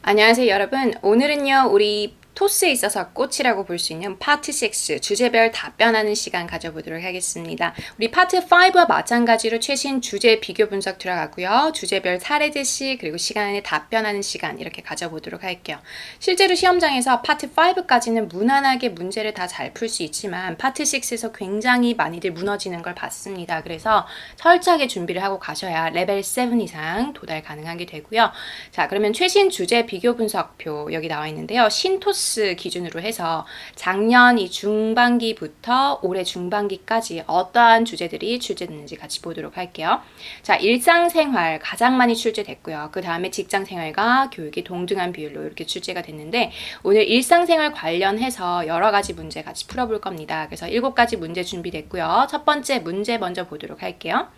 안녕하세요, 여러분. 오늘은요, 우리 토스에 있어서 꽃이라고 볼 수 있는 파트 6, 주제별 답변하는 시간 가져보도록 하겠습니다. 우리 파트 5와 마찬가지로 최신 주제 비교 분석 들어가고요. 주제별 사례 제시, 그리고 시간에 답변하는 시간 이렇게 가져보도록 할게요. 실제로 시험장에서 파트 5까지는 무난하게 문제를 다 잘 풀 수 있지만 파트 6에서 굉장히 많이들 무너지는 걸 봤습니다. 그래서 철저하게 준비를 하고 가셔야 레벨 7 이상 도달 가능하게 되고요. 자, 그러면 최신 주제 비교 분석표 여기 나와 있는데요. 신토스 기준으로 해서 작년 이 중반기부터 올해 중반기까지 어떠한 주제들이 출제됐는지 같이 보도록 할게요. 자, 일상생활 가장 많이 출제됐고요. 그 다음에 직장생활과 교육이 동등한 비율로 이렇게 출제가 됐는데 오늘 일상생활 관련해서 여러 가지 문제 같이 풀어볼 겁니다. 그래서 7가지 문제 준비됐고요. 첫 번째 문제 먼저 보도록 할게요.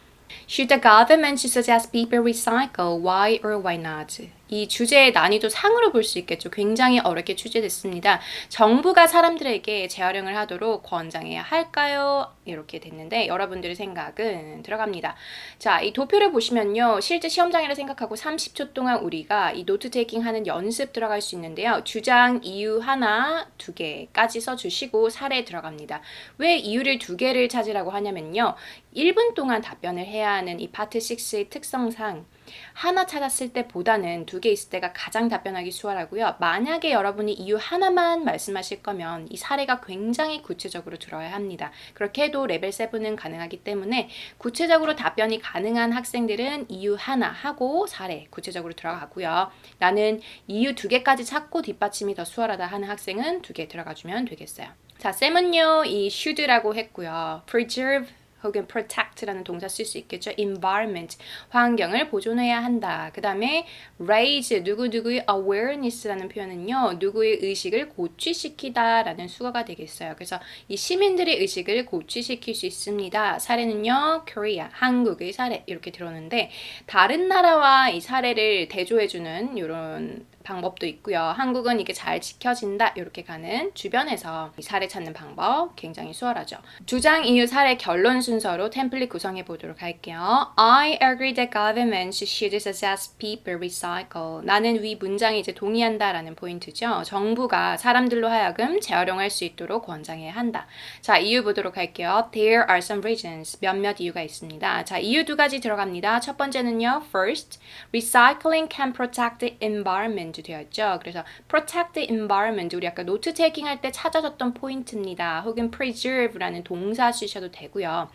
Should the government suggest people recycle? Why or why not? 이 주제의 난이도 상으로 볼 수 있겠죠. 굉장히 어렵게 출제됐습니다. 정부가 사람들에게 재활용을 하도록 권장해야 할까요? 이렇게 됐는데 여러분들의 생각은 들어갑니다. 자, 이 도표를 보시면요. 실제 시험장이라 생각하고 30초 동안 우리가 이 노트 테이킹 하는 연습 들어갈 수 있는데요. 주장, 이유 하나, 2개까지 써주시고 사례 들어갑니다. 왜 이유를 2개를 찾으라고 하냐면요. 1분 동안 답변을 해야 하는 이 파트 6의 특성상 하나 찾았을 때보다는 2개 있을 때가 가장 답변하기 수월하고요. 만약에 여러분이 이유 하나만 말씀하실 거면 이 사례가 굉장히 구체적으로 들어야 합니다. 그렇게 해도 레벨 7은 가능하기 때문에 구체적으로 답변이 가능한 학생들은 이유 하나 하고 사례 구체적으로 들어가고요. 나는 이유 2개까지 찾고 뒷받침이 더 수월하다 하는 학생은 2개 들어가주면 되겠어요. 자, 쌤은요, 이 should라고 했고요. preserve 혹은 protect라는 동사 쓸 수 있겠죠. environment, 환경을 보존해야 한다. 그 다음에 raise, 누구누구의 awareness라는 표현은요. 누구의 의식을 고취시키다 라는 수거가 되겠어요. 그래서 이 시민들의 의식을 고취시킬 수 있습니다. 사례는요. Korea, 한국의 사례 이렇게 들어오는데 다른 나라와 이 사례를 대조해주는 이런 방법도 있고요. 한국은 이게 잘 지켜진다 이렇게 가는 주변에서 이 사례 찾는 방법 굉장히 수월하죠. 주장, 이유, 사례, 결론 순서로 템플릿 구성해 보도록 할게요. I agree that government should suggest people recycle. 나는 위 문장에 이제 동의한다 라는 포인트죠. 정부가 사람들로 하여금 재활용할 수 있도록 권장해야 한다. 자, 이유 보도록 할게요. There are some reasons. 몇몇 이유가 있습니다. 자, 이유 2가지 들어갑니다. 첫 번째는요. First, recycling can protect the environment 되어 있죠. 그래서 protect the environment 우리 아까 노트 테이킹 할 때 찾아줬던 포인트입니다. 혹은 preserve라는 동사 쓰셔도 되고요.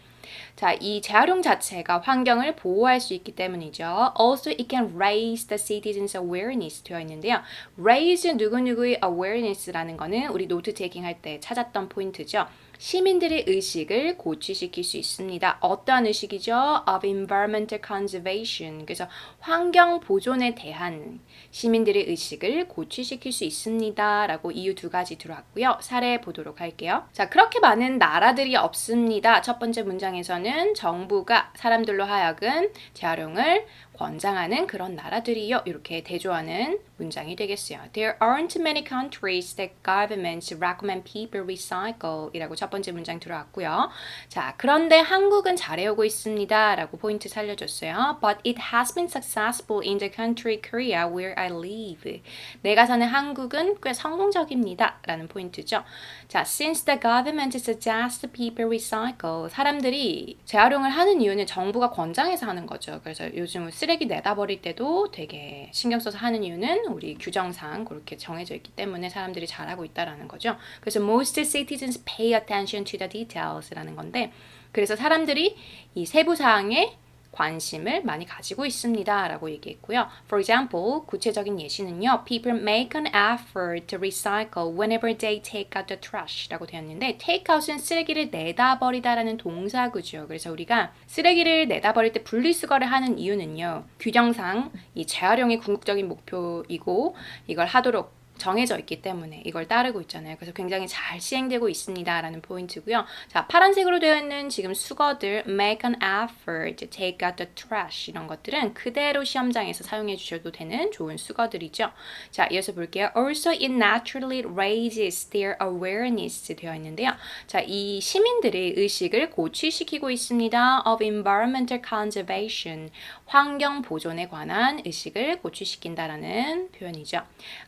자, 이 재활용 자체가 환경을 보호할 수 있기 때문이죠. Also, it can raise the citizens' awareness 되어 있는데요. raise 누구누구의 awareness라는 거는 우리 노트 테이킹 할 때 찾았던 포인트죠. 시민들의 의식을 고취시킬 수 있습니다. 어떠한 의식이죠? Of environmental conservation. 그래서 환경 보존에 대한 시민들의 의식을 고취시킬 수 있습니다. 라고 이유 2가지 들어왔고요. 사례 보도록 할게요. 자, 그렇게 많은 나라들이 없습니다. 첫 번째 문장에서는 정부가 사람들로 하여금 재활용을 권장하는 그런 나라들이요. 이렇게 대조하는 문장이 되겠어요. There aren't many countries that governments recommend people recycle 이라고 첫 번째 문장 들어왔고요. 자, 그런데 한국은 잘해오고 있습니다. 라고 포인트 살려줬어요. But it has been successful in the country Korea where I live. 내가 사는 한국은 꽤 성공적입니다. 라는 포인트죠. 자, since the government suggests people recycle. 사람들이 재활용을 하는 이유는 정부가 권장해서 하는 거죠. 그래서 요즘 쓰레기 내다 버릴 때도 되게 신경 써서 하는 이유는 우리 규정상 그렇게 정해져 있기 때문에 사람들이 잘하고 있다라는 거죠. 그래서 most citizens pay attention to the details라는 건데 그래서 사람들이 이 세부 사항에 관심을 많이 가지고 있습니다. 라고 얘기했고요. For example, 구체적인 예시는요. People make an effort to recycle whenever they take out the trash 라고 되었는데 take out은 쓰레기를 내다 버리다 라는 동사구죠. 그래서 우리가 쓰레기를 내다 버릴 때 분리수거를 하는 이유는요. 규정상 이 재활용이 궁극적인 목표이고 이걸 하도록 정해져 있기 때문에 이걸 따르고 있잖아요. 그래서 굉장히 잘 시행되고 있습니다. 라는 포인트고요. 자, 파란색으로 되어 있는 지금 수거들 make an effort, take out the trash 이런 것들은 그대로 시험장에서 사용해 주셔도 되는 좋은 수거들이죠. 자, 이어서 볼게요. Also, it naturally raises their awareness 되어 있는데요. 자, 이 시민들의 의식을 고취시키고 있습니다. Of environmental conservation, 환경 보존에 관한 의식을 고취시킨다라는 표현이죠.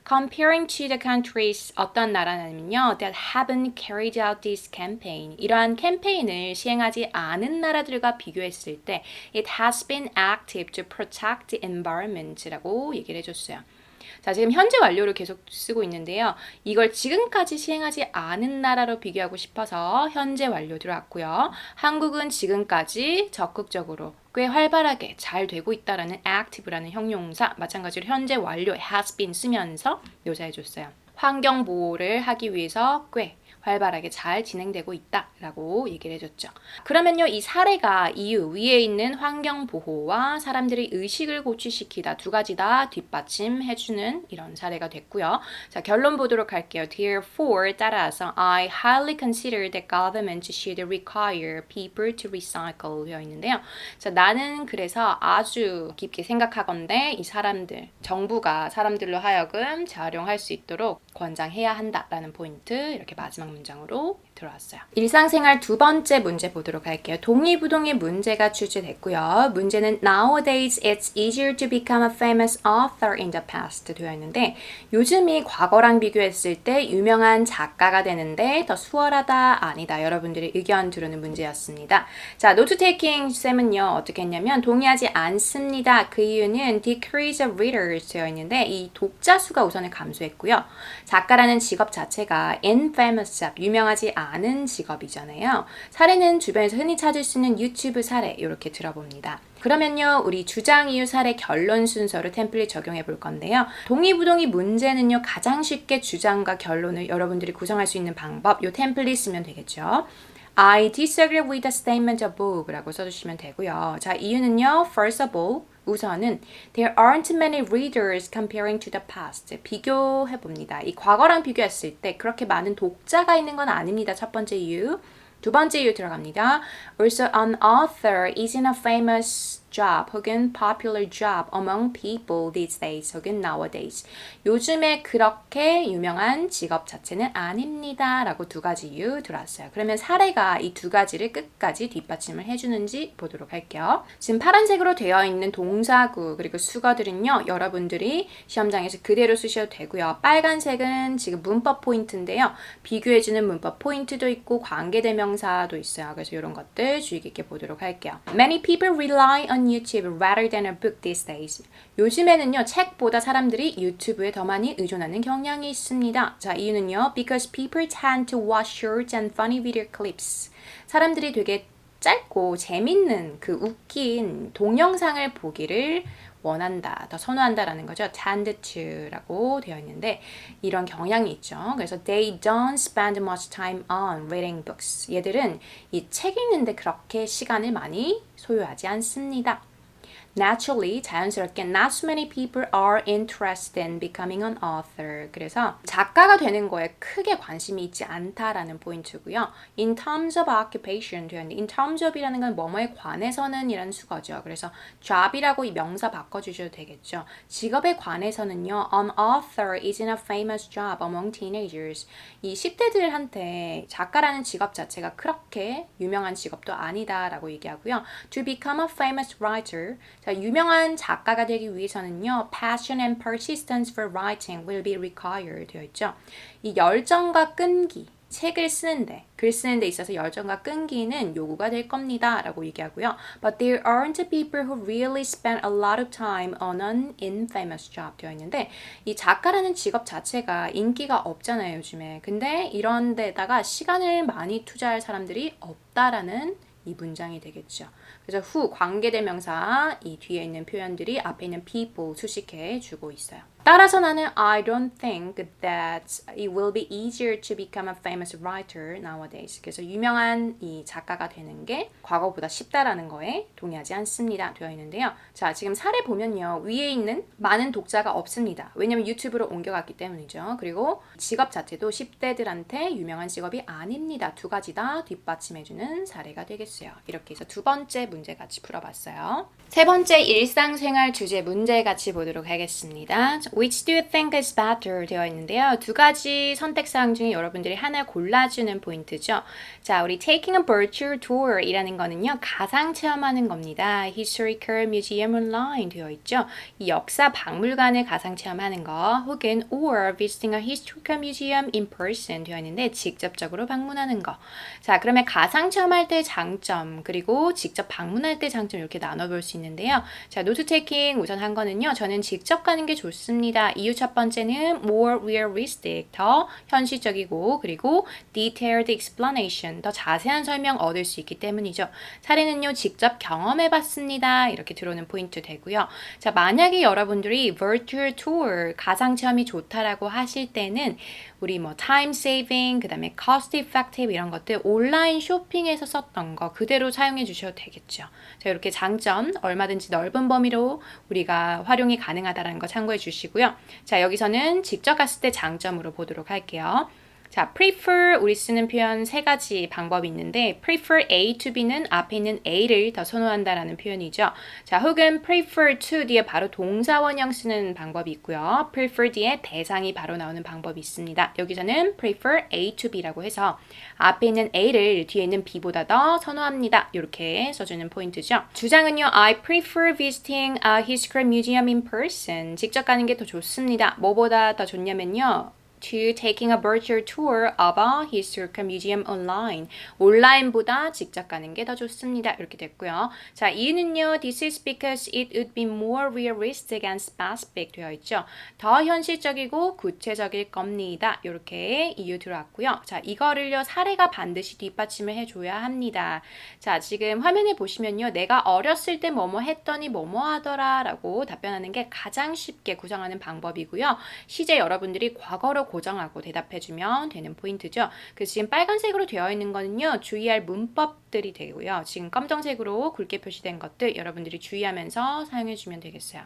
Comparing to the countries 어떤 나라냐면요. that haven't carried out this campaign. 이러한 캠페인을 시행하지 않은 나라들과 비교했을 때 it has been active to protect the environment라고 얘기를 해줬어요. 자, 지금 현재 완료를 계속 쓰고 있는데요. 이걸 지금까지 시행하지 않은 나라로 비교하고 싶어서 현재 완료 들어왔고요. 한국은 지금까지 적극적으로 꽤 활발하게 잘 되고 있다라는 active라는 형용사, 마찬가지로 현재 완료 has been 쓰면서 묘사해줬어요. 환경 보호를 하기 위해서 꽤 활발하게 잘 진행되고 있다라고 얘기를 해줬죠. 그러면요, 이 사례가 이유 위에 있는 환경 보호와 사람들의 의식을 고취시키다 두 가지 다 뒷받침해주는 이런 사례가 됐고요. 자, 결론 보도록 할게요. Therefore, 따라서 I highly consider that government should require people to recycle 되어 있는데요. 자, 나는 그래서 아주 깊게 생각하건대 이 사람들, 정부가 사람들로 하여금 재활용할 수 있도록 권장해야 한다라는 포인트 이렇게 마지막 문장으로 들어왔어요. 일상생활 두 번째 문제 보도록 할게요. 동의부동의 문제가 출제됐고요. 문제는 Nowadays it's easier to become a famous author in the past 되어 있는데 요즘이 과거랑 비교했을 때 유명한 작가가 되는데 더 수월하다 아니다. 여러분들의 의견 들으는 문제였습니다. 자, 노트 테이킹 쌤은요. 어떻게 했냐면 동의하지 않습니다. 그 이유는 decrease of readers 되어 있는데 이 독자 수가 우선은 감소했고요. 작가라는 직업 자체가 infamous job, 유명하지 않은 직업이잖아요. 사례는 주변에서 흔히 찾을 수 있는 유튜브 사례 이렇게 들어봅니다. 그러면요, 우리 주장, 이유, 사례, 결론 순서로 템플릿 적용해 볼 건데요. 동의부동의 문제는요, 가장 쉽게 주장과 결론을 여러분들이 구성할 수 있는 방법, 이 템플릿 쓰면 되겠죠. I disagree with the statement above 라고 써주시면 되고요. 자, 이유는요, first of all, 우선은 there aren't many readers comparing to the past. 비교해 봅니다. 이 과거랑 비교했을 때 그렇게 많은 독자가 있는 건 아닙니다. 첫 번째 이유. 두 번째 이유 들어갑니다. Also, an author isn't a famous job 혹은 popular job among people these days 혹은 nowadays. 요즘에 그렇게 유명한 직업 자체는 아닙니다. 라고 두 가지 이유 들어왔어요. 그러면 사례가 이 두 가지를 끝까지 뒷받침을 해주는지 보도록 할게요. 지금 파란색으로 되어 있는 동사구 그리고 수거들은요. 여러분들이 시험장에서 그대로 쓰셔도 되고요. 빨간색은 지금 문법 포인트인데요. 비교해주는 문법 포인트도 있고 관계대명사도 있어요. 그래서 이런 것들 주의 깊게 보도록 할게요. Many people rely on YouTube rather than a book these days. 요즘에는요, 책보다 사람들이 유튜브에 더 많이 의존하는 경향이 있습니다. 자, 이유는요, because people tend to watch short and funny video clips. 사람들이 되게 짧고 재밌는 그 웃긴 동영상을 보기를 원한다, 더 선호한다라는 거죠. tend to라고 되어 있는데 이런 경향이 있죠. 그래서 they don't spend much time on reading books. 얘들은 이 책 읽는데 그렇게 시간을 많이 소요하지 않습니다. Naturally, 자연스럽게 not so many people are interested in becoming an author. 그래서 작가가 되는 거에 크게 관심이 있지 않다라는 포인트고요. In terms of occupation 되어 있는데 in terms of이라는 건 뭐뭐에 관해서는 이라는 수거죠. 그래서 job이라고 이 명사 바꿔주셔도 되겠죠. 직업에 관해서는요. An author isn't a famous job among teenagers. 이 10대들한테 작가라는 직업 자체가 그렇게 유명한 직업도 아니다라고 얘기하고요. To become a famous writer 자, 유명한 작가가 되기 위해서는요, passion and persistence for writing will be required 되어 있죠. 이 열정과 끈기, 책을 쓰는데, 글 쓰는 데 있어서 열정과 끈기는 요구가 될 겁니다. 라고 얘기하고요. But there aren't people who really spend a lot of time on an infamous job 되어 있는데 이 작가라는 직업 자체가 인기가 없잖아요, 요즘에. 근데 이런 데다가 시간을 많이 투자할 사람들이 없다라는 이 문장이 되겠죠. 그래서 후 관계대명사 이 뒤에 있는 표현들이 앞에 있는 people 수식해 주고 있어요. 따라서 나는 I don't think that it will be easier to become a famous writer nowadays. 그래서 유명한 이 작가가 되는 게 과거보다 쉽다라는 거에 동의하지 않습니다. 되어 있는데요. 자, 지금 사례 보면요. 위에 있는 많은 독자가 없습니다. 왜냐면 유튜브로 옮겨갔기 때문이죠. 그리고 직업 자체도 10대들한테 유명한 직업이 아닙니다. 두 가지 다 뒷받침해주는 사례가 되겠어요. 이렇게 해서 두 번째 문제 같이 풀어봤어요. 세 번째 일상생활 주제 문제 같이 보도록 하겠습니다. which do you think is better 되어 있는데요. 두 가지 선택사항 중에 여러분들이 하나 골라주는 포인트죠. 자, 우리 taking a virtual tour 이라는 거는요. 가상 체험하는 겁니다. historical museum online 되어 있죠. 이 역사 박물관을 가상 체험하는 거 혹은 or visiting a historical museum in person 되어 있는데 직접적으로 방문하는 거. 자, 그러면 가상 체험할 때 장점 그리고 직접 방문할 때 장점 이렇게 나눠볼 수 있는데요. 자, 노트 테이킹 우선 한 거는요. 저는 직접 가는 게 좋습니다. 이유 첫 번째는 more realistic, 더 현실적이고 그리고 detailed explanation, 더 자세한 설명 얻을 수 있기 때문이죠. 사례는요. 직접 경험해봤습니다. 이렇게 들어오는 포인트 되고요. 자, 만약에 여러분들이 virtual tour, 가상 체험이 좋다라고 하실 때는 우리 뭐 time saving, 그 다음에 cost effective 이런 것들 온라인 쇼핑에서 썼던 거 그대로 사용해 주셔도 되겠죠. 자, 이렇게 장점 얼마든지 넓은 범위로 우리가 활용이 가능하다는 거 참고해 주시고요. 자, 여기서는 직접 갔을 때 장점으로 보도록 할게요. 자, prefer 우리 쓰는 표현 세 가지 방법이 있는데 prefer A to B는 앞에 있는 A를 더 선호한다라는 표현이죠. 자, 혹은 prefer to 뒤에 바로 동사원형 쓰는 방법이 있고요. prefer 뒤에 대상이 바로 나오는 방법이 있습니다. 여기서는 prefer A to B라고 해서 앞에 있는 A를 뒤에 있는 B보다 더 선호합니다. 이렇게 써주는 포인트죠. 주장은요. I prefer visiting a historical museum in person. 직접 가는 게 더 좋습니다. 뭐보다 더 좋냐면요. to taking a virtual tour of a historical museum online. 온라인보다 직접 가는 게 더 좋습니다. 이렇게 됐고요. 자, 이유는요. This is because it would be more realistic and specific 되어 있죠. 더 현실적이고 구체적일 겁니다. 이렇게 이유 들어왔고요. 자, 이거를요. 사례가 반드시 뒷받침을 해줘야 합니다. 자, 지금 화면에 보시면요. 내가 어렸을 때 뭐뭐 했더니 뭐뭐 하더라 라고 답변하는 게 가장 쉽게 구성하는 방법이고요. 시제 여러분들이 과거로 고정하고 대답해주면 되는 포인트죠. 그래서 지금 빨간색으로 되어 있는 거는요. 주의할 문법들이 되고요. 지금 검정색으로 굵게 표시된 것들 여러분들이 주의하면서 사용해주면 되겠어요.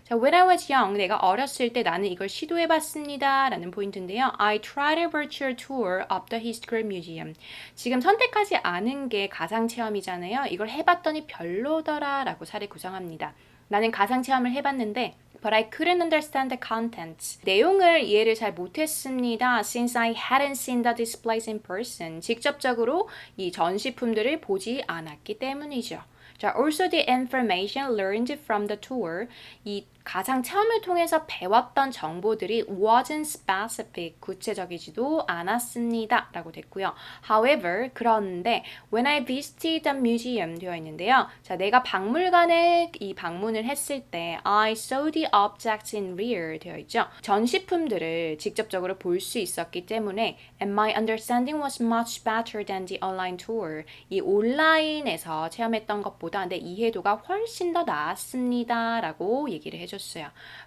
자, when I was young, 내가 어렸을 때 나는 이걸 시도해봤습니다. 라는 포인트인데요. I tried a virtual tour of the historical museum. 지금 선택하지 않은 게 가상체험이잖아요. 이걸 해봤더니 별로더라 라고 사례 구성합니다. 나는 가상체험을 해봤는데 But I couldn't understand the contents. 내용을 이해를 잘 못했습니다. Since I hadn't seen the displays in person. 직접적으로 이 전시품들을 보지 않았기 때문이죠. 자, also the information learned from the tour. 이 가상 체험을 통해서 배웠던 정보들이 wasn't specific, 구체적이지도 않았습니다. 라고 됐고요. However, 그런데 when I visited the museum 되어 있는데요. 자, 내가 박물관에 이 방문을 했을 때 I saw the objects in real 되어 있죠. 전시품들을 직접적으로 볼 수 있었기 때문에 and my understanding was much better than the online tour. 이 온라인에서 체험했던 것보다 내 이해도가 훨씬 더 나았습니다. 라고 얘기를 해줬어요.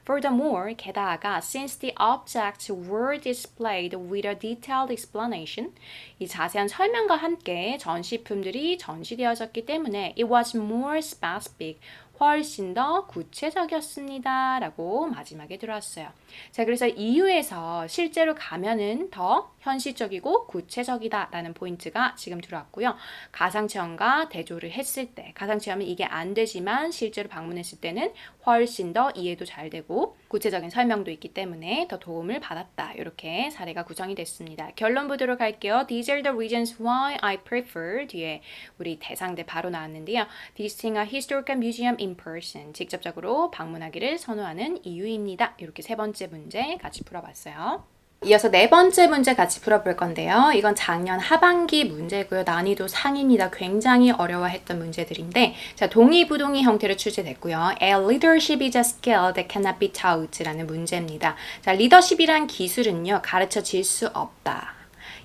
Furthermore, 게다가 since the objects were displayed with a detailed explanation, 이 자세한 설명과 함께 전시품들이 전시되어졌기 때문에 it was more specific, 훨씬 더 구체적이었습니다. 라고 마지막에 들어왔어요. 자, 그래서 이유에서 실제로 가면은 더 현실적이고 구체적이다 라는 포인트가 지금 들어왔고요. 가상체험과 대조를 했을 때, 가상체험은 이게 안 되지만 실제로 방문했을 때는 훨씬 더 이해도 잘 되고 구체적인 설명도 있기 때문에 더 도움을 받았다. 이렇게 사례가 구성이 됐습니다. 결론 보도록 할게요. These are the reasons why I prefer 뒤에 우리 대상대 바로 나왔는데요. Visiting a historical museum in person. 직접적으로 방문하기를 선호하는 이유입니다. 이렇게 세 번째 문제 같이 풀어봤어요. 이어서 네 번째 문제 같이 풀어볼 건데요. 이건 작년 하반기 문제고요. 난이도 상입니다. 굉장히 어려워했던 문제들인데 자, 동의부동의 형태로 출제됐고요. A leadership is a skill that cannot be taught 라는 문제입니다. 자, 리더십이란 기술은요. 가르쳐질 수 없다.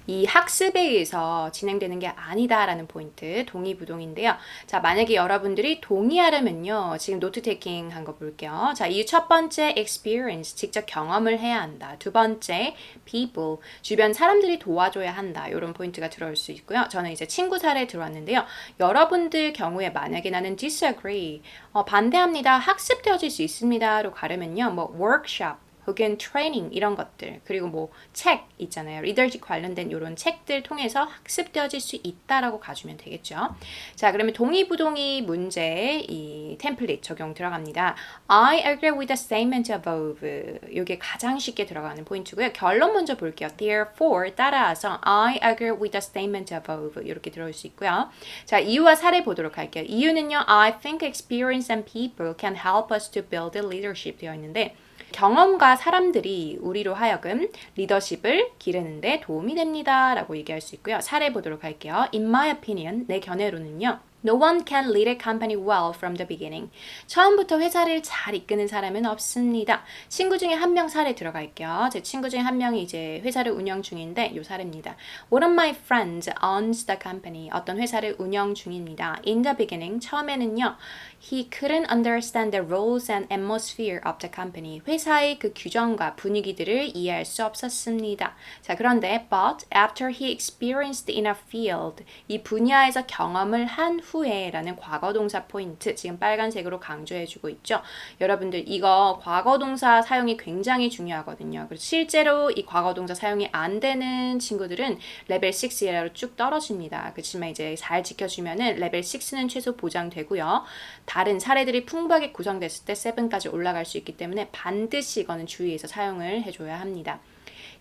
이 학습에 의해서 진행되는 게 아니다라는 포인트, 동의부동인데요. 자, 만약에 여러분들이 동의하려면요. 지금 노트 테이킹 한 거 볼게요. 자, 이유 첫 번째, experience, 직접 경험을 해야 한다. 두 번째, people, 주변 사람들이 도와줘야 한다. 이런 포인트가 들어올 수 있고요. 저는 이제 친구 사례 들어왔는데요. 여러분들 경우에 만약에 나는 disagree, 반대합니다. 학습되어질 수 있습니다로 가려면요. 뭐 workshop, 혹은 트레이닝 이런 것들 그리고 뭐 책 있잖아요. 리더십 관련된 이런 책들 통해서 학습되어질 수 있다라고 가주면 되겠죠. 자, 그러면 동의부동의 문제에 이 템플릿 적용 들어갑니다. I agree with the statement above. 이게 가장 쉽게 들어가는 포인트고요. 결론 먼저 볼게요. Therefore 따라서 I agree with the statement above 이렇게 들어올 수 있고요. 자, 이유와 사례 보도록 할게요. 이유는요. I think experience and people can help us to build leadership 되어 있는데 경험과 사람들이 우리로 하여금 리더십을 기르는데 도움이 됩니다. 라고 얘기할 수 있고요. 사례 보도록 할게요. In my opinion, 내 견해로는요. No one can lead a company well from the beginning. 처음부터 회사를 잘 이끄는 사람은 없습니다. 친구 중에 한 명 사례 들어갈게요. 제 친구 중에 한 명이 이제 회사를 운영 중인데 요 사례입니다. One of my friends owns the company. 어떤 회사를 운영 중입니다. In the beginning, 처음에는요. He couldn't understand the rules and atmosphere of the company. 회사의 그 규정과 분위기들을 이해할 수 없었습니다. 자, 그런데 but after he experienced in a field, 이 분야에서 경험을 한 후에라는 과거동사 포인트 지금 빨간색으로 강조해주고 있죠. 여러분들 이거 과거동사 사용이 굉장히 중요하거든요. 그래서 실제로 이 과거동사 사용이 안 되는 친구들은 레벨 6 이하로 쭉 떨어집니다. 그렇지만 이제 잘 지켜주면은 레벨 6는 최소 보장되고요. 다른 사례들이 풍부하게 구성됐을 때 7까지 올라갈 수 있기 때문에 반드시 이거는 주의해서 사용을 해줘야 합니다.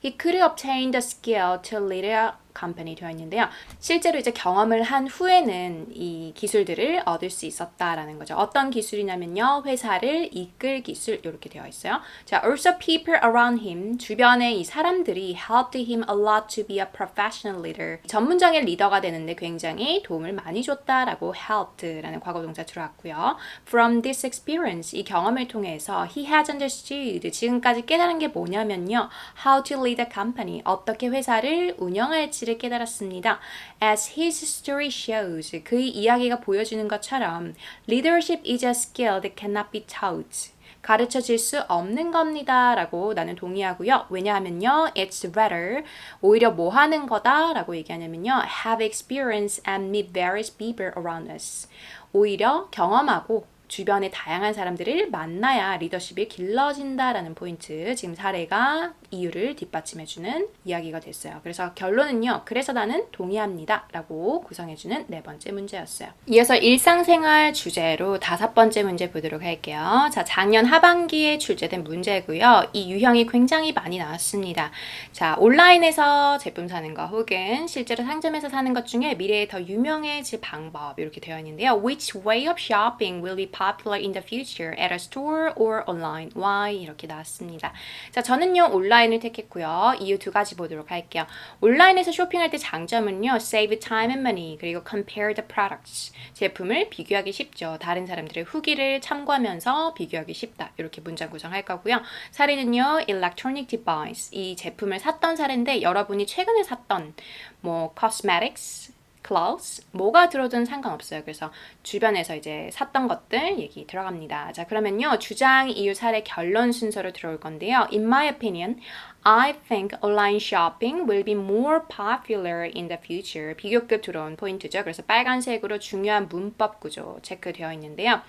He could obtain the skill to lead a company 되어 있는데요. 실제로 이제 경험을 한 후에는 이 기술들을 얻을 수 있었다라는 거죠. 어떤 기술이냐면요. 회사를 이끌 기술 이렇게 되어 있어요. 자, also people around him 주변에 이 사람들이 helped him a lot to be a professional leader. 전문적인 리더가 되는데 굉장히 도움을 많이 줬다라고 helped라는 과거동사 들어왔고요. From this experience 이 경험을 통해서 he has understood 지금까지 깨달은 게 뭐냐면요. How to lead a company 어떻게 회사를 운영할지 를 깨달았습니다. As his story shows, 그의 이야기가 보여주는 것처럼 leadership is a skill that cannot be taught. 가르쳐질 수 없는 겁니다. 라고 나는 동의하고요. 왜냐하면요. It's rather 오히려 뭐 하는 거다 라고 얘기하냐면요. Have experience and meet various people around us. 오히려 경험하고 주변의 다양한 사람들을 만나야 리더십이 길러진다라는 포인트. 지금 사례가 이유를 뒷받침해주는 이야기가 됐어요. 그래서 결론은요. 그래서 나는 동의합니다. 라고 구성해주는 네 번째 문제였어요. 이어서 일상생활 주제로 5번째 문제 보도록 할게요. 자, 작년 하반기에 출제된 문제고요. 이 유형이 굉장히 많이 나왔습니다. 자, 온라인에서 제품 사는 거 혹은 실제로 상점에서 사는 것 중에 미래에 더 유명해질 방법 이렇게 되어 있는데요. Which way of shopping will be popular in the future at a store or online? Why? 이렇게 나왔습니다. 자, 저는요. 온라인을 택했고요. 이유 2가지 보도록 할게요. 온라인에서 쇼핑할 때 장점은요. Save time and money 그리고 compare the products. 제품을 비교하기 쉽죠. 다른 사람들의 후기를 참고하면서 비교하기 쉽다. 이렇게 문장 구성할 거고요. 사례는요. Electronic device. 이 제품을 샀던 사례인데 여러분이 최근에 샀던 뭐 cosmetics clothes, 뭐가 들어든 상관없어요. 그래서 주변에서 이제 샀던 것들 얘기 들어갑니다. 자, 그러면요. 주장, 이유, 사례, 결론 순서로 들어올 건데요. In my opinion, I think online shopping will be more popular in the future. 비교급 들어온 포인트죠. 그래서 빨간색으로 중요한 문법 구조 체크되어 있는데요.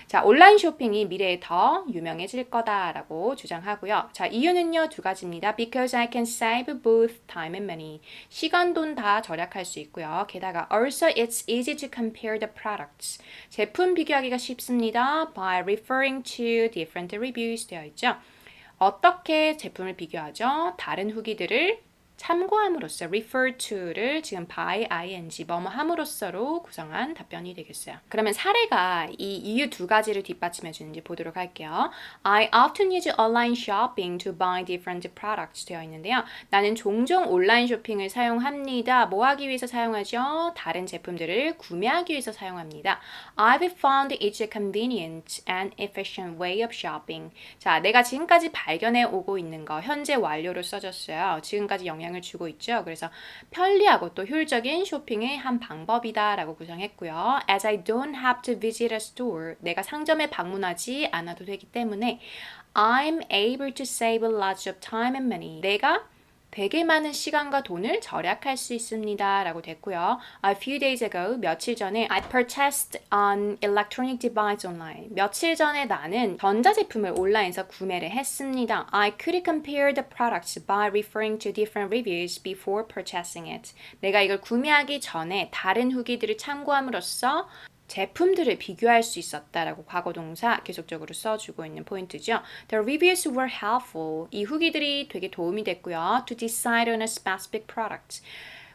자, 온라인 쇼핑이 미래에 더 유명해질 거다라고 주장하고요. 자, 이유는요. 2가지입니다. Because I can save both time and money. 시간, 돈 다 절약할 수 있고요. 게다가 also it's easy to compare the products. 제품 비교하기가 쉽습니다. By referring to different reviews 되어 있죠. 어떻게 제품을 비교하죠? 다른 후기들을 참고함으로써 refer to를 지금 by ing 뭐뭐 함으로써로 구성한 답변이 되겠어요. 그러면 사례가 이 이유 2가지를 뒷받침해 주는지 보도록 할게요. I often use online shopping to buy different products 되어 있는데요. 나는 종종 온라인 쇼핑을 사용합니다. 뭐 하기 위해서 사용하죠? 다른 제품들을 구매하기 위해서 사용합니다. I've found it a convenient and efficient way of shopping. 자, 내가 지금까지 발견해 오고 있는 거 현재 완료로 써줬어요. 지금까지 영향을 주고 있죠. 그래서 편리하고 또 효율적인 쇼핑의 한 방법이다라고 구성했고요. As I don't have to visit a store, 내가 상점에 방문하지 않아도 되기 때문에 I'm able to save lots of time and money. 내가 되게 많은 시간과 돈을 절약할 수 있습니다. 라고 됐고요. A few days ago, 며칠 전에 I purchased an electronic device online. 며칠 전에 나는 전자제품을 온라인에서 구매를 했습니다. I could compare the products by referring to different reviews before purchasing it. 내가 이걸 구매하기 전에 다른 후기들을 참고함으로써 제품들을 비교할 수 있었다라고 과거동사 계속적으로 써주고 있는 포인트죠. The reviews were helpful. 이 후기들이 되게 도움이 됐고요. To decide on a specific product.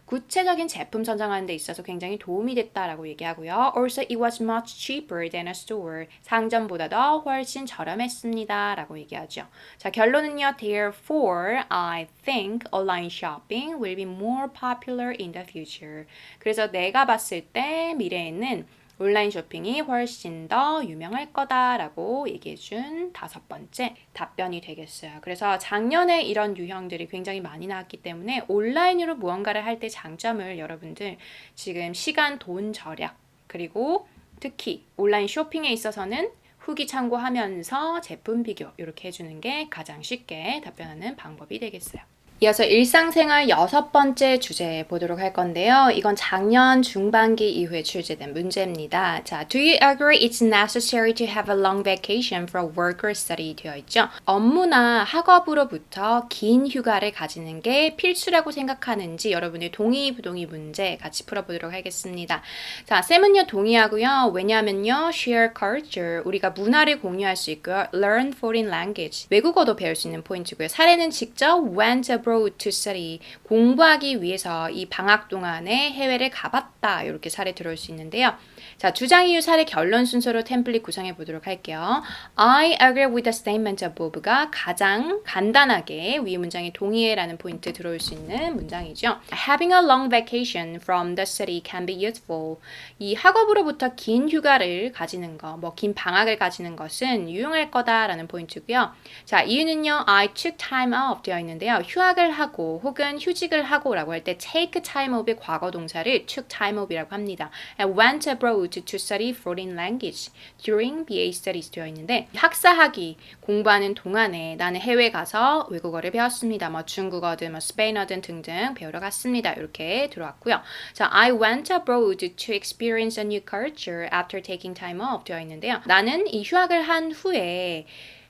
구체적인 제품 선정하는 데 있어서 굉장히 도움이 됐다라고 얘기하고요. Also, it was much cheaper than a store. 상점보다도 훨씬 저렴했습니다. 라고 얘기하죠. 자, 결론은요. Therefore, I think online shopping will be more popular in the future. 그래서 내가 봤을 때 미래에는 온라인 쇼핑이 훨씬 더 유명할 거다라고 얘기해준 5번째 답변이 되겠어요. 그래서 작년에 이런 유형들이 굉장히 많이 나왔기 때문에 온라인으로 무언가를 할 때 장점을 여러분들 지금 시간, 돈 절약 그리고 특히 온라인 쇼핑에 있어서는 후기 참고하면서 제품 비교 이렇게 해주는 게 가장 쉽게 답변하는 방법이 되겠어요. 이어서 일상생활 6번째 주제 보도록 할 건데요. 이건 작년 중반기 이후에 출제된 문제입니다. 자, Do you agree it's necessary to have a long vacation for work or study? 되어 있죠. 업무나 학업으로부터 긴 휴가를 가지는 게 필수라고 생각하는지 여러분의 동의, 부동의 문제 같이 풀어보도록 하겠습니다. 자, 쌤은요 동의하고요. 왜냐하면요, share culture, 우리가 문화를 공유할 수 있고요. learn foreign language, 외국어도 배울 수 있는 포인트고요. 사례는 직접 went abroad to study, 공부하기 위해서 이 방학 동안에 해외를 가봤다 이렇게 사례 들어올 수 있는데요. 자, 주장 이유 사례 결론 순서로 템플릿 구성해 보도록 할게요. I agree with the statement above.가 가장 간단하게 위의 문장에 동의해라는 포인트 들어올 수 있는 문장이죠. Having a long vacation from the city can be useful. 이 학업으로부터 긴 휴가를 가지는 거, 뭐 긴 방학을 가지는 것은 유용할 거다라는 포인트고요. 자, 이유는요. I took time off 되어 있는데요. 휴학을 하고 혹은 휴직을 하고라고 할 때 take time off의 과거 동사를 took time off이라고 합니다. And went abroad to study foreign language during BA studies 되어 있는데 학사학위 공부하는 동안에 나는 해외 가서 외국어를 배웠습니다. 뭐 중국어든 뭐 스페인어든 등등 배우러 갔습니다. 이렇게 들어왔고요. 자, I went abroad to experience a new culture after taking time off 되어 있는데요. 나는 이 휴학을 한 후에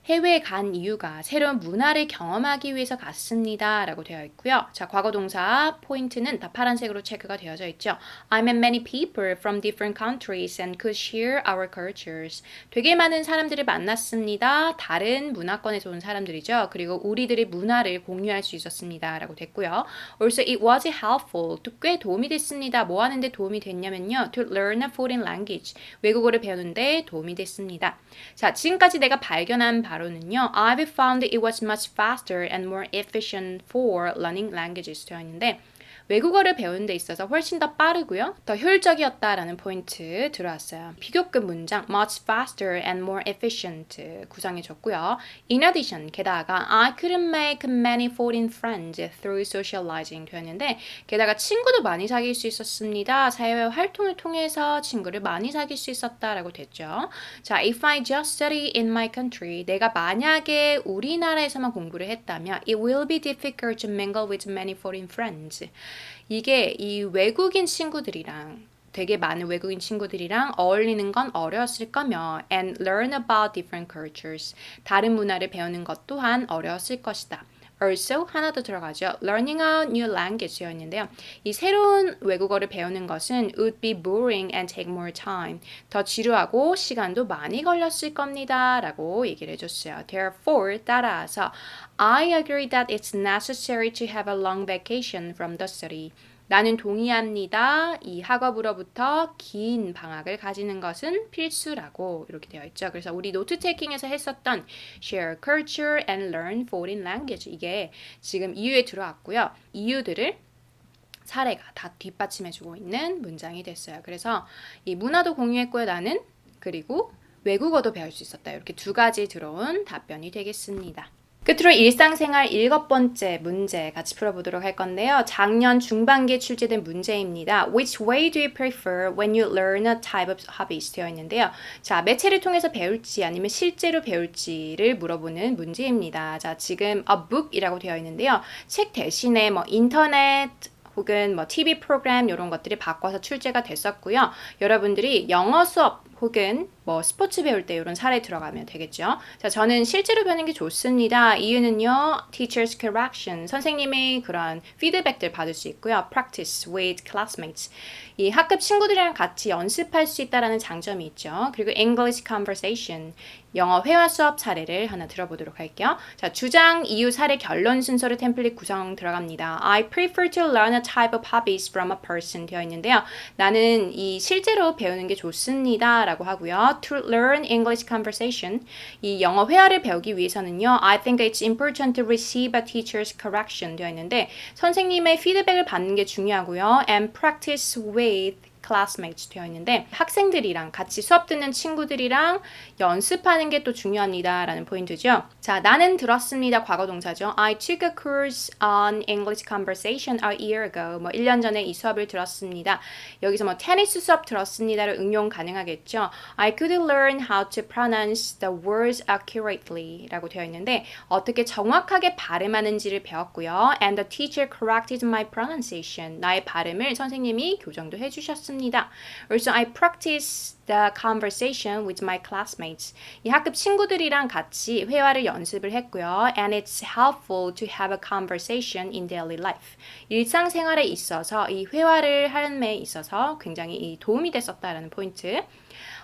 해외에 간 이유가 새로운 문화를 경험하기 위해서 갔습니다. 라고 되어 있고요. 자, 과거 동사 포인트는 다 파란색으로 체크가 되어져 있죠. I met many people from different countries and could share our cultures. 되게 많은 사람들을 만났습니다. 다른 문화권에서 온 사람들이죠. 그리고 우리들의 문화를 공유할 수 있었습니다. 라고 됐고요. Also, it was helpful. 또 꽤 도움이 됐습니다. 뭐 하는데 도움이 됐냐면요. To learn a foreign language. 외국어를 배우는데 도움이 됐습니다. 자, 지금까지 내가 발견한 바로는요. I've found it was much faster and more efficient for learning languages 되어 있는데 외국어를 배우는 데 있어서 훨씬 더 빠르고요. 더 효율적이었다라는 포인트 들어왔어요. 비교급 문장 much faster and more efficient 구성해줬고요. In addition, 게다가 I couldn't make many foreign friends through socializing 되었는데 게다가 친구도 많이 사귈 수 있었습니다. 사회외 활동을 통해서 친구를 많이 사귈 수 있었다라고 됐죠. 자, if I just study in my country, 내가 만약에 우리나라에서만 공부를 했다면 it will be difficult to mingle with many foreign friends. 이게 이 외국인 친구들이랑 되게 많은 외국인 친구들이랑 어울리는 건 어려웠을 거며 and learn about different cultures. 다른 문화를 배우는 것 또한 어려웠을 것이다. Also 하나 더 들어가죠. Learning a new language여 있는데요. 이 새로운 외국어를 배우는 것은 would be boring and take more time. 더 지루하고 시간도 많이 걸렸을 겁니다. 라고 얘기를 해줬어요. Therefore, 따라서 I agree that it's necessary to have a long vacation from the study. 나는 동의합니다. 이 학업으로부터 긴 방학을 가지는 것은 필수라고 이렇게 되어 있죠. 그래서 우리 노트 테이킹에서 했었던 share culture and learn foreign language 이게 지금 이유에 들어왔고요. 이유들을 사례가 다 뒷받침해주고 있는 문장이 됐어요. 그래서 이 문화도 공유했고요. 나는 그리고 외국어도 배울 수 있었다. 이렇게 두 가지 들어온 답변이 되겠습니다. 끝으로 일상생활 7번째 문제 같이 풀어보도록 할 건데요. 작년 중반기에 출제된 문제입니다. Which way do you prefer when you learn a type of hobbies? 되어 있는데요. 자, 매체를 통해서 배울지 아니면 실제로 배울지를 물어보는 문제입니다. 자, 지금 a book이라고 되어 있는데요. 책 대신에 뭐 인터넷 혹은 뭐 TV 프로그램 이런 것들이 바꿔서 출제가 됐었고요. 여러분들이 영어 수업 혹은 뭐 스포츠 배울 때 이런 사례 들어가면 되겠죠. 자, 저는 실제로 배우는 게 좋습니다. 이유는요, teacher's correction, 선생님의 그런 피드백들 받을 수 있고요. practice with classmates, 이 학급 친구들이랑 같이 연습할 수 있다라는 장점이 있죠. 그리고 English conversation, 영어 회화 수업 사례를 하나 들어보도록 할게요. 자, 주장, 이유, 사례, 결론 순서로 템플릿 구성 들어갑니다. I prefer to learn a type of hobbies from a person 되어 있는데요. 나는 이 실제로 배우는 게 좋습니다 라고 하고요. To learn English conversation, 이 영어 회화를 배우기 위해서는요. I think it's important to receive a teacher's correction 되어 있는데 선생님의 피드백을 받는 게 중요하고요. And practice with classmates 되어 있는데 학생들이랑 같이 수업 듣는 친구들이랑 연습하는 게 또 중요합니다 라는 포인트죠. 자, 나는 들었습니다. 과거 동사죠. I took a course on English conversation a year ago. 뭐 1년 전에 이 수업을 들었습니다. 여기서 뭐 테니스 수업 들었습니다를 응용 가능하겠죠. I could learn how to pronounce the words accurately 라고 되어 있는데 어떻게 정확하게 발음하는지를 배웠고요. And the teacher corrected my pronunciation. 나의 발음을 선생님이 교정도 해주셨습니다. Also, I practiced the conversation with my classmates. 이 학급 친구들이랑 같이 회화를 연습을 했고요. And it's helpful to have a conversation in daily life. 일상생활에 있어서 이 회화를 함에 있어서 굉장히 이 도움이 됐었다라는 포인트.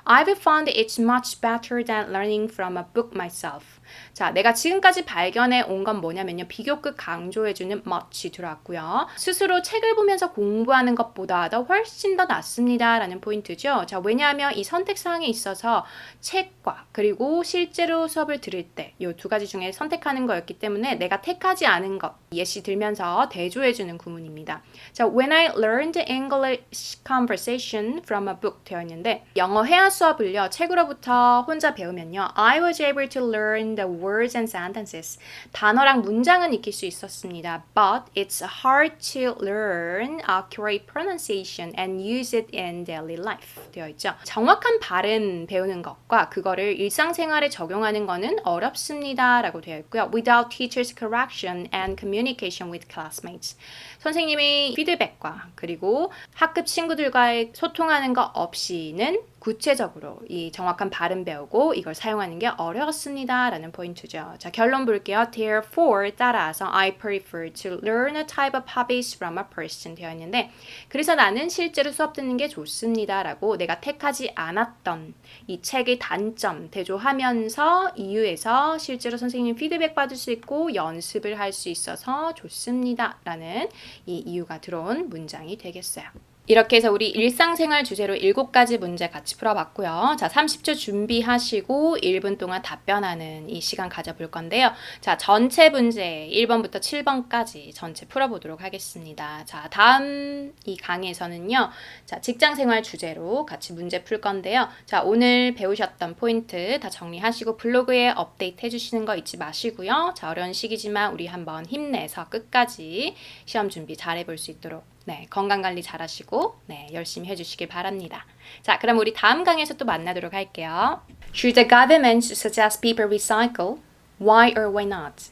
I've found it's much better than learning from a book myself. 자, 내가 지금까지 발견해 온 건 뭐냐면요. 비교급 강조해주는 much 들어왔고요. 스스로 책을 보면서 공부하는 것보다 훨씬 더 낫습니다. 라는 포인트죠. 자, 왜냐하면 이 선택사항에 있어서 책과 그리고 실제로 수업을 들을 때 이 두 가지 중에 선택하는 거였기 때문에 내가 택하지 않은 것 예시 들면서 대조해주는 구문입니다. 자, when I learned English conversation from a book 되어 있는데 영어 회화 수업을요. 책으로부터 혼자 배우면요. I was able to learn the words and sentences. 단어랑 문장은 익힐 수 있었습니다. But it's hard to learn accurate pronunciation and use it in daily life. 되어 있죠. 정확한 발음 배우는 것과 그거를 일상생활에 적용하는 거는 어렵습니다. 라고 되어 있고요. Without teacher's correction and communication with classmates. 선생님의 피드백과 그리고 학급 친구들과의 소통하는 것 없이는 구체적으로 이 정확한 발음 배우고 이걸 사용하는 게 어려웠습니다. 라는 포인트죠. 자, 결론 볼게요. Therefore, 따라서 I prefer to learn a type of hobbies from a person 되어 있는데 그래서 나는 실제로 수업 듣는 게 좋습니다. 라고 내가 택하지 않았던 이 책의 단점 대조하면서 이유에서 실제로 선생님 피드백 받을 수 있고 연습을 할 수 있어서 좋습니다. 라는 이 이유가 들어온 문장이 되겠어요. 이렇게 해서 우리 일상생활 주제로 7가지 문제 같이 풀어봤고요. 자, 30초 준비하시고 1분 동안 답변하는 이 시간 가져볼 건데요. 자, 전체 문제 1번부터 7번까지 전체 풀어보도록 하겠습니다. 자, 다음 이 강의에서는요. 자, 직장생활 주제로 같이 문제 풀 건데요. 자, 오늘 배우셨던 포인트 다 정리하시고 블로그에 업데이트 해주시는 거 잊지 마시고요. 자, 어려운 시기지만 우리 한번 힘내서 끝까지 시험 준비 잘 해볼 수 있도록 네, 건강관리 잘 하시고 네, 열심히 해주시길 바랍니다. 자, 그럼 우리 다음 강의에서 또 만나도록 할게요. Should the government suggest people recycle? Why or why not?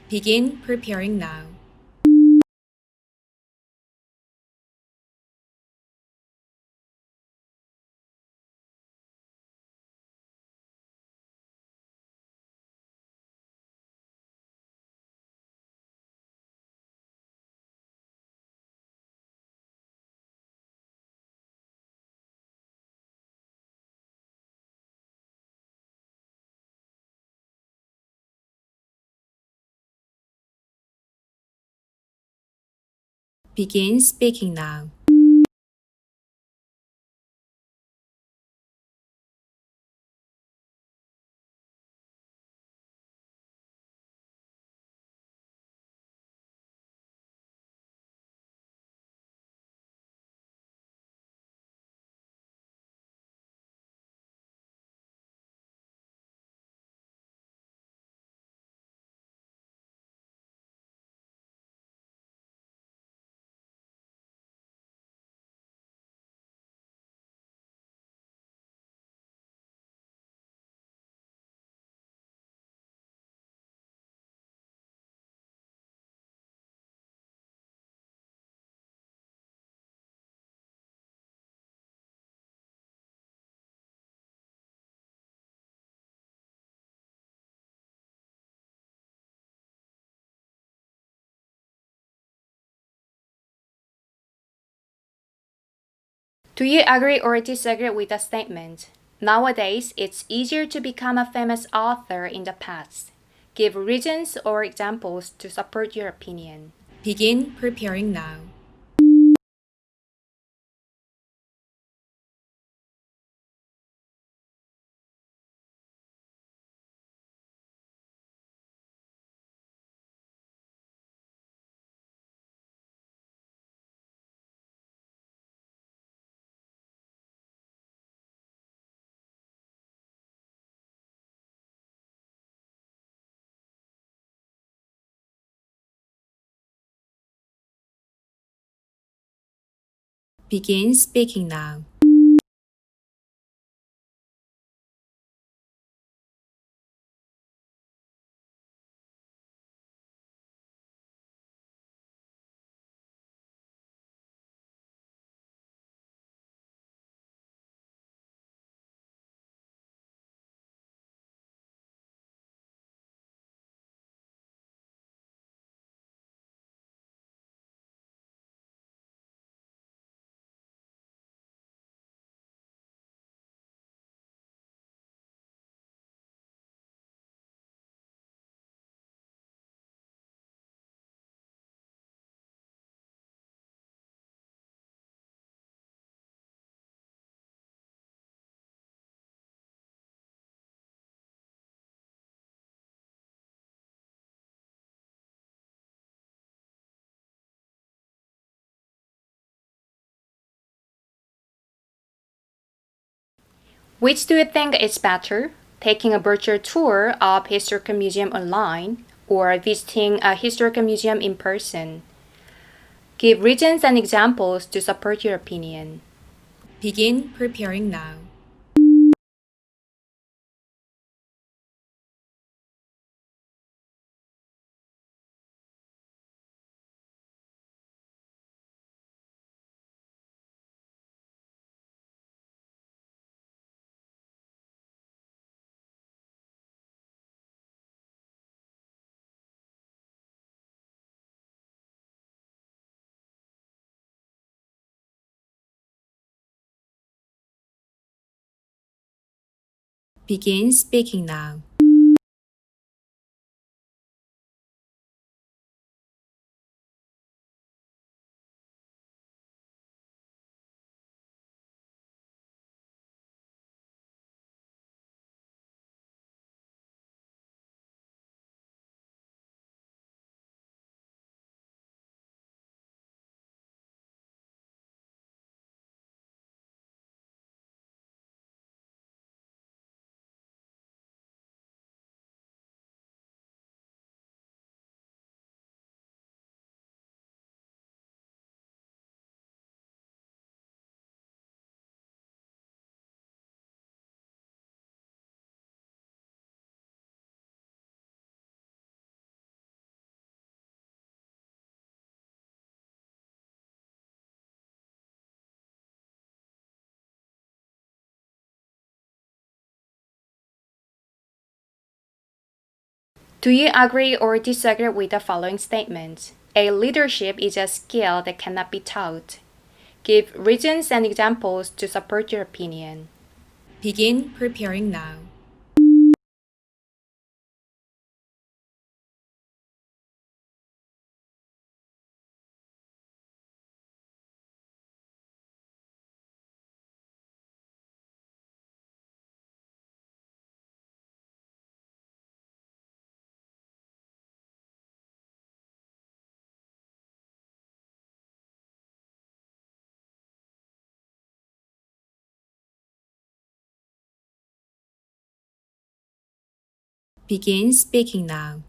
Begin preparing now. Begin speaking now. Do you agree or disagree with the statement? Nowadays, it's easier to become a famous author in the past. Give reasons or examples to support your opinion. Begin preparing now. Begin speaking now. Which do you think is better? Taking a virtual tour of historical museum online or visiting a historical museum in person? Give reasons and examples to support your opinion. Begin preparing now. Begin speaking now. Do you agree or disagree with the following statements? A leadership is a skill that cannot be taught. Give reasons and examples to support your opinion. Begin preparing now. Begin speaking now.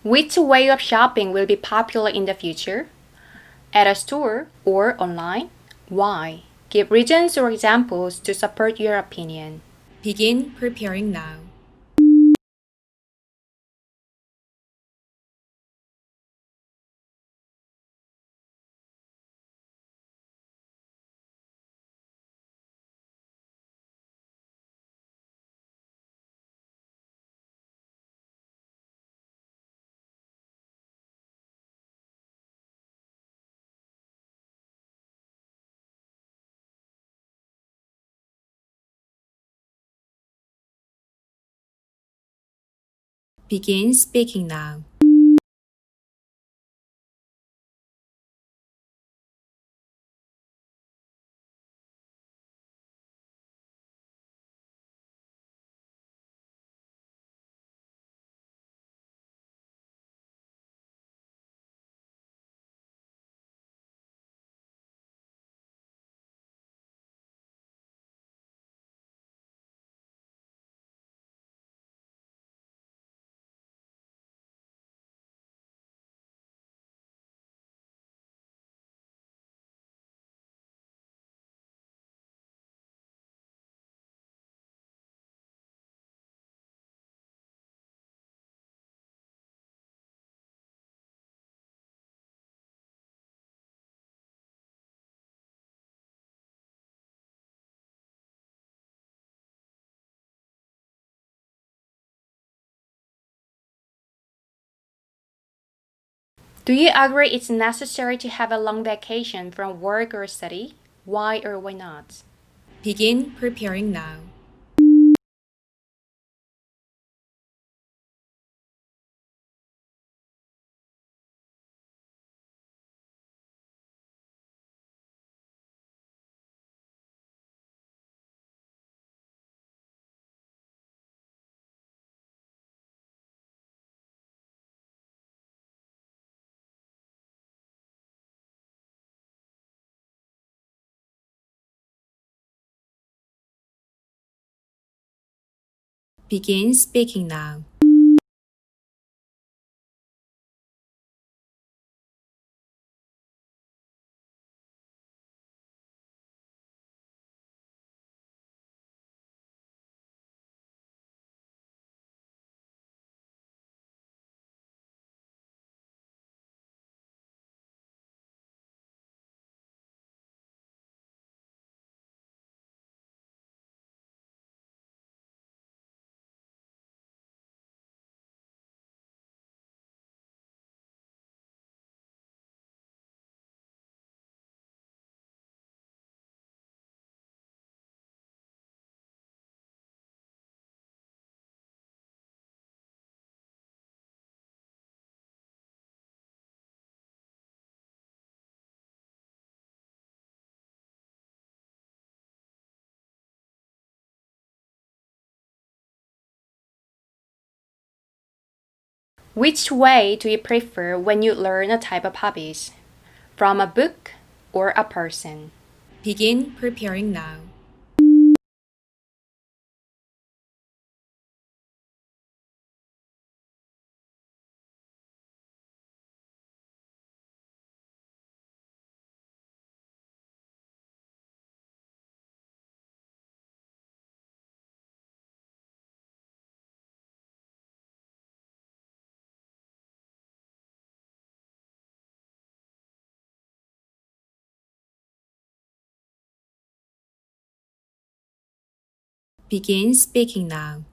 Which way of shopping will be popular in the future? At a store or online? Why? Give reasons or examples to support your opinion. Begin preparing now. Begin speaking now. Do you agree it's necessary to have a long vacation from work or study? Why or why not? Begin preparing now. Begin speaking now. Which way do you prefer when you learn a type of hobbies? From a book or a person? Begin preparing now. Begin speaking now.